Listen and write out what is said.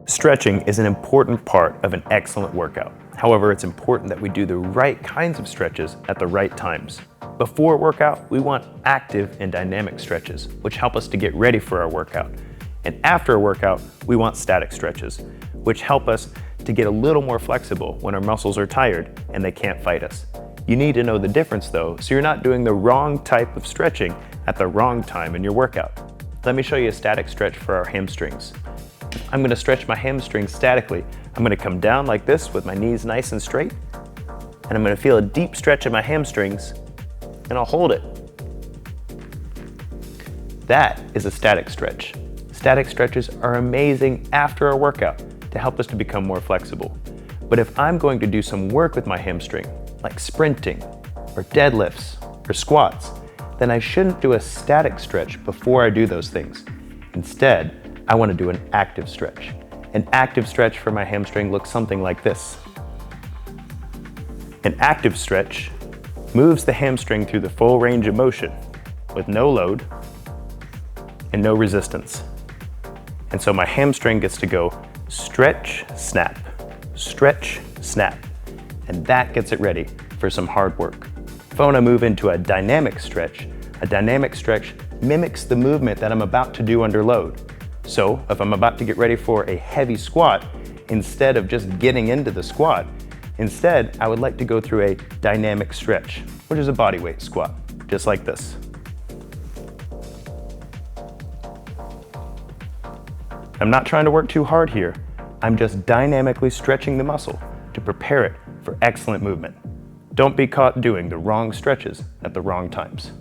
Stretching is an important part of an excellent workout. However, it's important that we do the right kinds of stretches at the right times. Before a workout, we want active and dynamic stretches, which help us to get ready for our workout. And after a workout, we want static stretches, which help us to get a little more flexible when our muscles are tired and they can't fight us. You need to know the difference though, so you're not doing the wrong type of stretching at the wrong time in your workout. Let me show you a static stretch for our hamstrings. I'm going to stretch my hamstrings statically. I'm going to come down like this with my knees nice and straight, and I'm going to feel a deep stretch in my hamstrings, and I'll hold it. That is a static stretch. Static stretches are amazing after a workout to help us to become more flexible. But if I'm going to do some work with my hamstring, like sprinting, or deadlifts, or squats, then I shouldn't do a static stretch before I do those things. Instead, I want to do an active stretch. An active stretch for my hamstring looks something like this. An active stretch moves the hamstring through the full range of motion with no load and no resistance. And so my hamstring gets to go stretch, snap, stretch, snap, and that gets it ready for some hard work. If I want to move into a dynamic stretch mimics the movement that I'm about to do under load. So if I'm about to get ready for a heavy squat, instead of just getting into the squat, instead I would like to go through a dynamic stretch, which is a body weight squat, just like this. I'm not trying to work too hard here. I'm just dynamically stretching the muscle to prepare it for excellent movement. Don't be caught doing the wrong stretches at the wrong times.